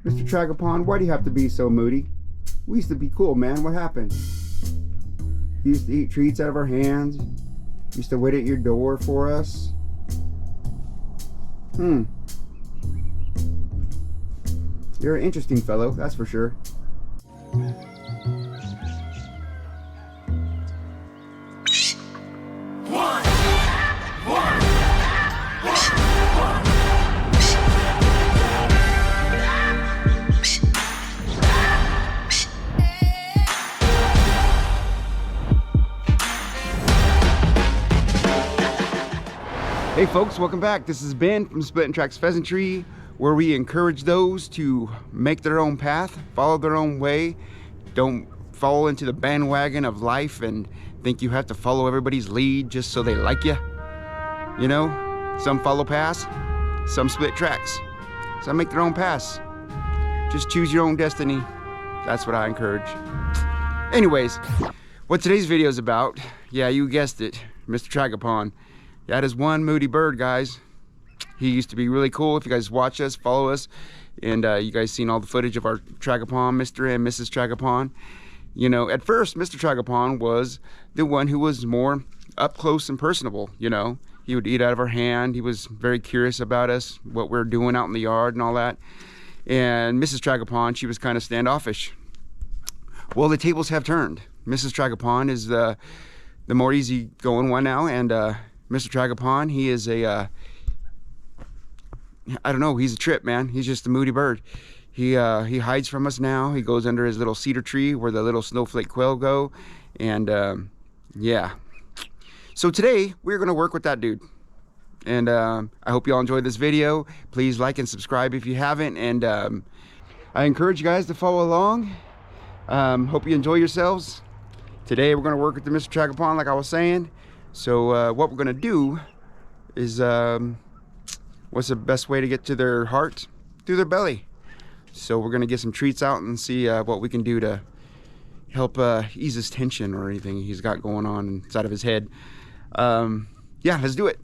Mr. Tragopan, why do you have to be so moody? We used to be cool, man. What happened? You used to eat treats out of our hands. You used to wait at your door for us. You're an interesting fellow, that's for sure. Hey folks, welcome back. This is Ben from SplittinTracks Pheasantry, where we encourage those to make their own path, follow their own way. Don't fall into the bandwagon of life and think you have to follow everybody's lead just so they like you. You know, some follow paths, some split tracks, some make their own paths. Just choose your own destiny. That's what I encourage. Anyways, what today's video is about, yeah, you guessed it, Mr. Tragopan. That is one moody bird, guys. He used to be really cool. If you guys watch us, follow us, and you guys seen all the footage of our Tragopan, Mr. and Mrs. Tragopan. You know, at first, Mr. Tragopan was the one who was more up close and personable, you know. He would eat out of our hand. He was very curious about us, what we're doing out in the yard and all that. And Mrs. Tragopan, she was kind of standoffish. Well, the tables have turned. Mrs. Tragopan is the more easygoing one now, and Mr. Tragopan, he is a, I don't know, he's a trip, man. He's just a moody bird. He hides from us now. He goes under his little cedar tree where the little snowflake quail go. And yeah. So today, we're going to work with that dude. And I hope you all enjoyed this video. Please like and subscribe if you haven't. And I encourage you guys to follow along. Hope you enjoy yourselves. Today, we're going to work with the Mr. Tragopan, like I was saying. So what we're gonna do is, what's the best way to get to their heart? Through their belly. So we're gonna get some treats out and see what we can do to help ease his tension or anything he's got going on inside of his head. Yeah, let's do it.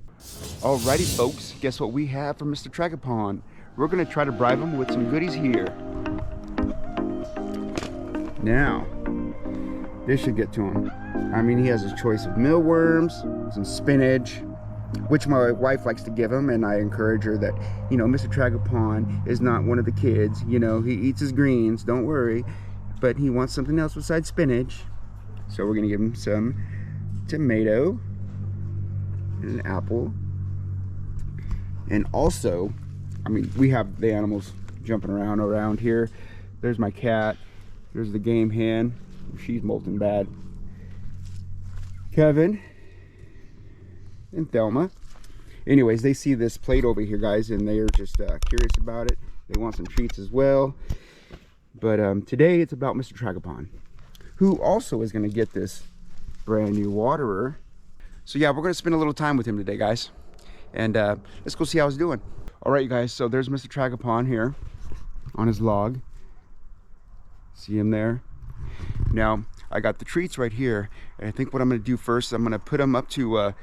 Alrighty folks, guess what we have for Mr. Tragopan? We're gonna try to bribe him with some goodies here. Now, this should get to him. I mean, he has his choice of mealworms, some spinach, which my wife likes to give him, and I encourage her that, you know, Mr. Tragopan is not one of the kids. You know, he eats his greens, don't worry, but he wants something else besides spinach. So we're gonna give him some tomato and an apple. And also, I mean, we have the animals jumping around here. There's my cat, there's the game hen. She's molting bad. Kevin and Thelma. Anyways, they see this plate over here, guys, and they are just curious about it. They want some treats as well. But today it's about Mr. Tragopan, who also is going to get this brand new waterer. So yeah, we're going to spend a little time with him today, guys. And let's go see how he's doing. All right, you guys, so there's Mr. Tragopan here on his log. See him there? Now, I got the treats right here, and I think what I'm going to do first, I'm going to put them up to,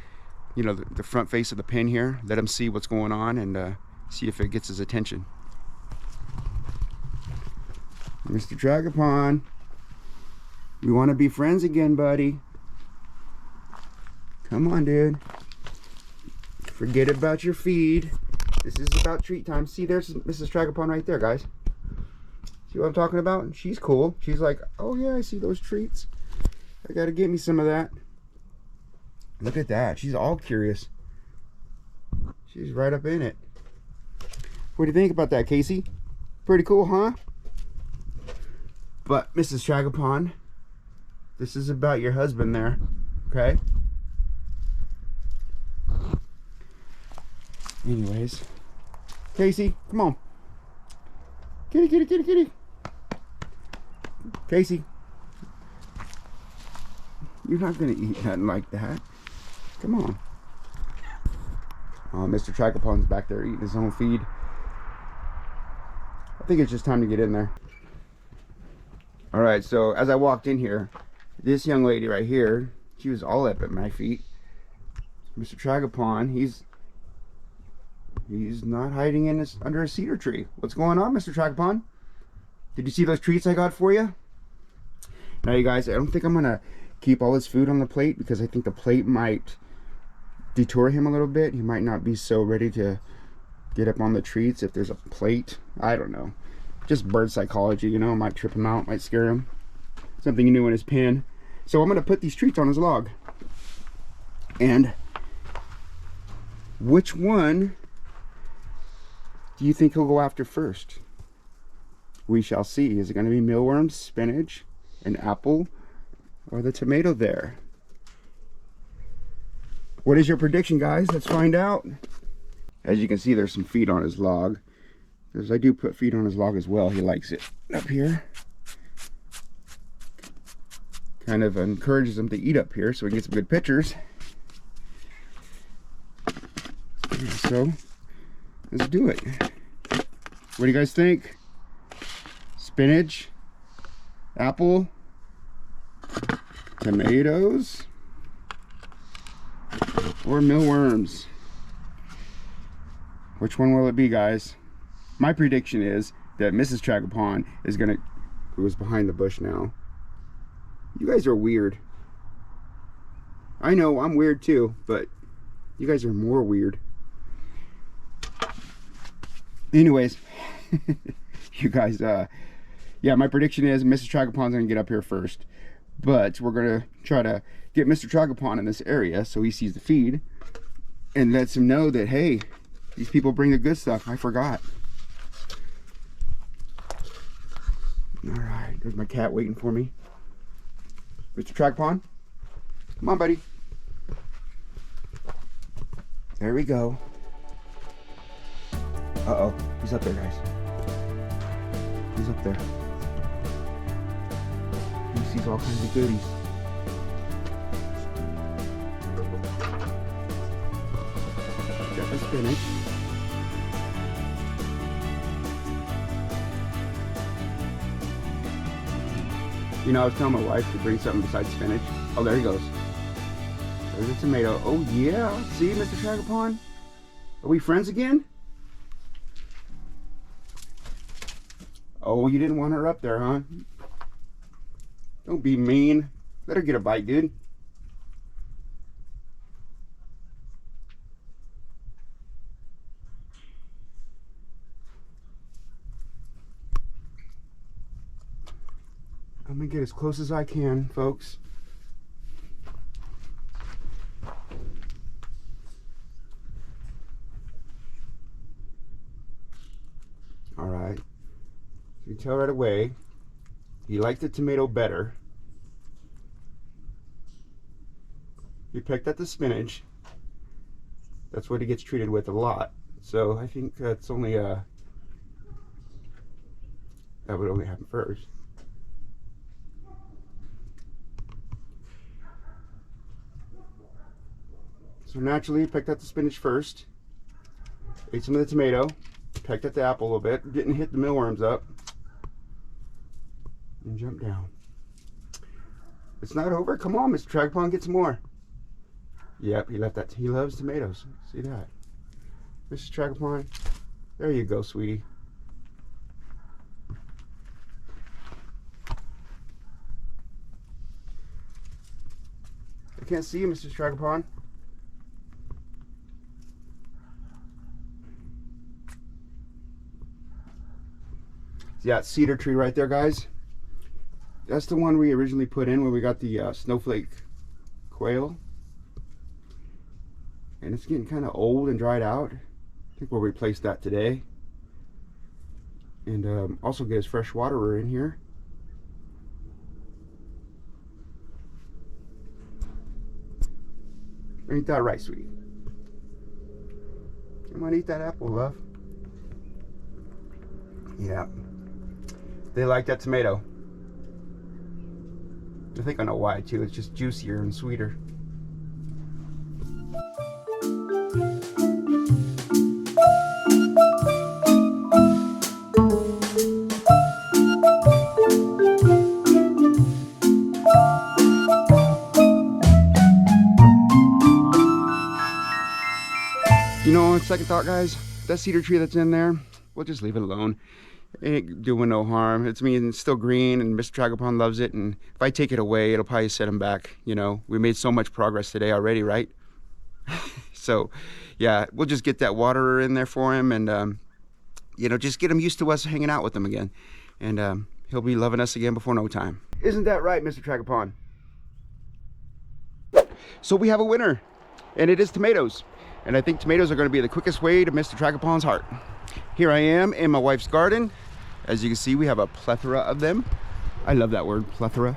you know, the front face of the pen here, let him see what's going on, and see if it gets his attention. Mr. Tragopan, we want to be friends again, buddy. Come on, dude. Forget about your feed. This is about treat time. See, there's Mrs. Tragopan right there, guys. See what I'm talking about? She's cool. She's like, oh yeah, I see those treats. I gotta get me some of that. Look at that. She's all curious. She's right up in it. What do you think about that, Casey? Pretty cool, huh? But Mrs. Tragopan, this is about your husband there, okay? Anyways, Casey, come on. Kitty, kitty, kitty, kitty. Casey, you're not gonna eat nothing like that. Come on. Mr. Tragopan's back there eating his own feed. I think it's just time to get in there. All right, so as I walked in here, this young lady right here, she was all up at my feet. Mr. Tragopan, he's not hiding in under a cedar tree. What's going on, Mr. Tragopan? Did you see those treats I got for you? Now you guys, I don't think I'm gonna keep all his food on the plate because I think the plate might detour him a little bit. He might not be so ready to get up on the treats if there's a plate. I don't know. Just bird psychology, you know, might trip him out, might scare him. Something new in his pen. So I'm gonna put these treats on his log. And which one do you think he'll go after first? We shall see. Is it gonna be mealworms, spinach, an apple, or the tomato there? What is your prediction, guys? Let's find out. As you can see, there's some feed on his log. Because I do put feed on his log as well. He likes it up here. Kind of encourages him to eat up here so we can get some good pictures. So, let's do it. What do you guys think? Spinach, apple, tomatoes, or mealworms? Which one will it be, guys? My prediction is that Mrs. Tragopan is gonna, who is behind the bush now. You guys are weird. I know, I'm weird too, but you guys are more weird. Anyways, you guys, yeah, my prediction is Mrs. Tragopan's gonna get up here first. But we're gonna try to get Mr. Tragopan in this area so he sees the feed and lets him know that, hey, these people bring the good stuff. I forgot. All right, there's my cat waiting for me. Mr. Tragopan, come on, buddy. There we go. Uh-oh, he's up there, guys. He's up there. He sees all kinds of goodies. Got the spinach. You know, I was telling my wife to bring something besides spinach. Oh, there he goes. There's a tomato. Oh, yeah. See, Mr. Tragopan? Are we friends again? Oh, you didn't want her up there, huh? Don't be mean. Let her get a bite, dude. I'm gonna get as close as I can, folks. All right. You can tell right away, he liked the tomato better. He picked at the spinach. That's what he gets treated with a lot. So I think that's only that would only happen first. So naturally, he picked at the spinach first. Ate some of the tomato. Pecked at the apple a little bit. Didn't hit the mealworms up. And jumped down. It's not over. Come on, Mr. Tragopan, get some more. Yep, he left that. He loves tomatoes. See that? Mr. Tragopan, there you go, sweetie. I can't see you, Mr. Tragopan. See that cedar tree right there, guys? That's the one we originally put in when we got the snowflake quail. And it's getting kind of old and dried out. I think we'll replace that today. And also get his fresh waterer in here. Ain't that right, sweetie? Come on, eat that apple, love. Yeah. They like that tomato. I think I know why too. It's just juicier and sweeter. You know, on second thought, guys, that cedar tree that's in there, we'll just leave it alone. It ain't doing no harm. It's still green, and Mr. Tragopan loves it, and if I take it away, it'll probably set him back. You know, we made so much progress today already, right? So, yeah, we'll just get that water in there for him, and, you know, just get him used to us hanging out with him again. And he'll be loving us again before no time. Isn't that right, Mr. Tragopan? So we have a winner, and it is tomatoes. And I think tomatoes are going to be the quickest way to Mr. Tragopan's heart. Here I am in my wife's garden. As you can see, we have a plethora of them. I love that word, plethora.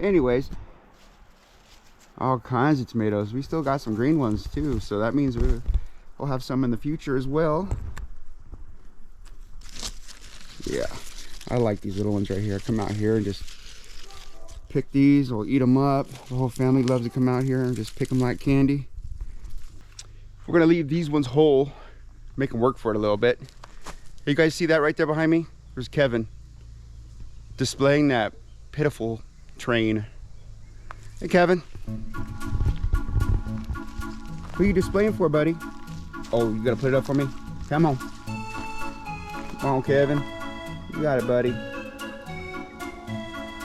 Anyways, all kinds of tomatoes. We still got some green ones too, so that means we'll have some in the future as well. Yeah, I like these little ones right here. Come out here and just pick these. We'll eat them up. The whole family loves to come out here and just pick them like candy. We're gonna leave these ones whole, make them work for it a little bit. Hey, you guys see that right there behind me? There's Kevin displaying that pitiful train. Hey, Kevin. What are you displaying for, buddy? Oh, you gotta put it up for me? Come on. Come on, Kevin. You got it, buddy.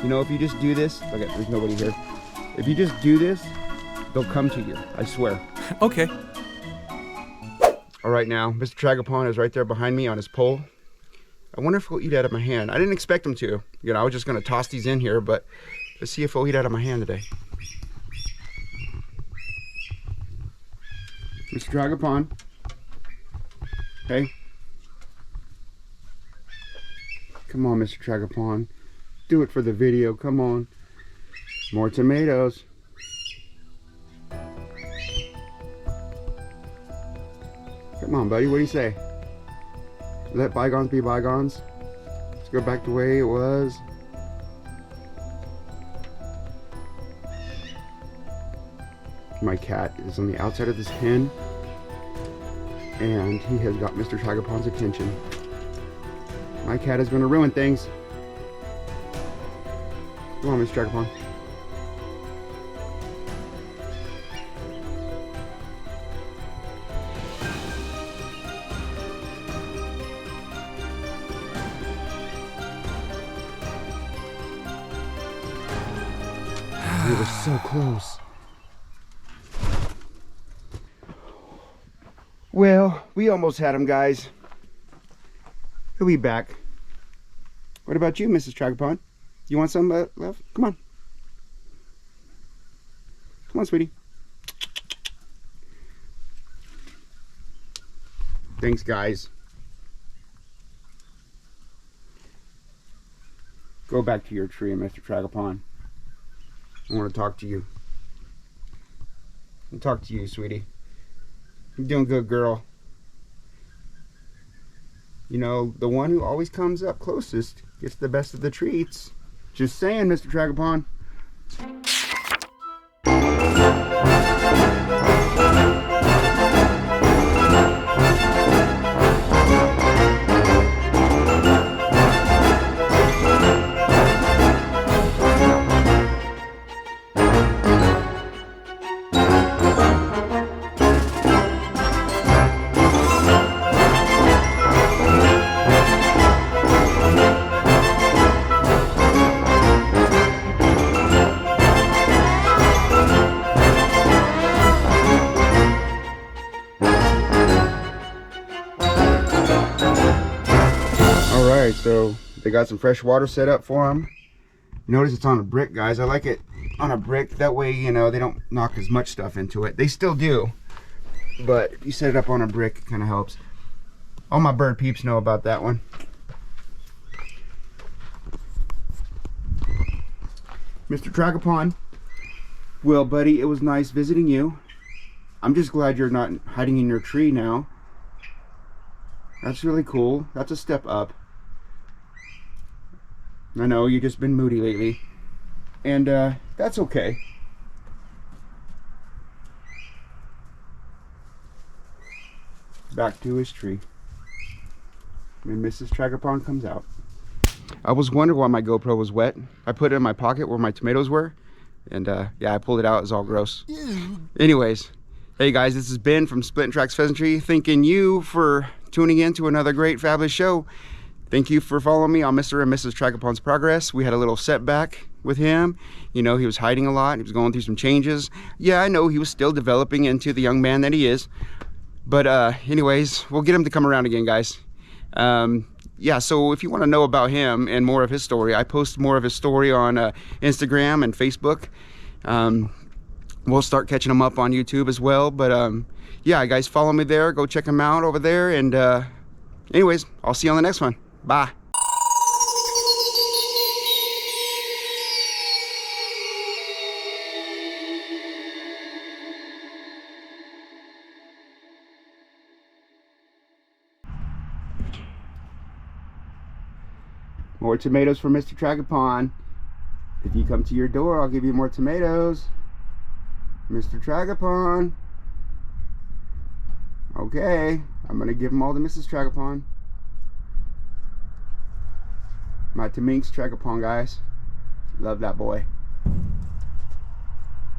You know, if you just do this, look at, there's nobody here. If you just do this, they'll come to you, I swear. Okay. All right, now, Mr. Tragopan is right there behind me on his pole. I wonder if he'll eat out of my hand. I didn't expect him to. You know, I was just gonna toss these in here, but let's see if he'll eat out of my hand today. Mr. Tragopan. Hey. Come on, Mr. Tragopan. Do it for the video, come on. More tomatoes. Come on, buddy, what do you say? Let bygones be bygones. Let's go back the way it was. My cat is on the outside of this pen, and he has got Mr. Tragopan's attention. My cat is going to ruin things. Come on, Mr. Tragopan. We were so close. Well, we almost had him, guys. He'll be back. What about you, Mrs. Tragopan? You want some left? Come on. Come on, sweetie. Thanks, guys. Go back to your tree, Mr. Tragopan. I want to talk to you. I'll talk to you, sweetie. You're doing good, girl. You know, the one who always comes up closest gets the best of the treats. Just saying, Mr. Tragopan. So they got some fresh water set up for them. Notice it's on a brick, guys. I like it on a brick. That way, you know, they don't knock as much stuff into it. They still do, but if you set it up on a brick, it kind of helps. All my bird peeps know about that one. Mr. Tragopan. Well, buddy, it was nice visiting you. I'm just glad you're not hiding in your tree now. That's really cool. That's a step up. I know you've just been moody lately, and that's okay. Back to his tree. And Mrs. Tragopan comes out. I was wondering why my GoPro was wet. I put it in my pocket where my tomatoes were, and yeah, I pulled it out. It's all gross. Anyways, hey guys, this is Ben from SplittinTracks Pheasantry, thanking you for tuning in to another great fabulous show. thank you for following me on Mr. and Mrs. Tragopan's progress. We had a little setback with him. You know, he was hiding a lot. He was going through some changes. Yeah, I know he was still developing into the young man that he is. But anyways, we'll get him to come around again, guys. Yeah, so if you want to know about him and more of his story, I post more of his story on Instagram and Facebook. We'll start catching him up on YouTube as well. But yeah, guys, follow me there. Go check him out over there. And anyways, I'll see you on the next one. Bye. More tomatoes for Mr. Tragopan. If you come to your door, I'll give you more tomatoes. Mr. Tragopan. Okay, I'm gonna give them all to Mrs. Tragopan. My Temmink's Tragopan, guys. Love that boy.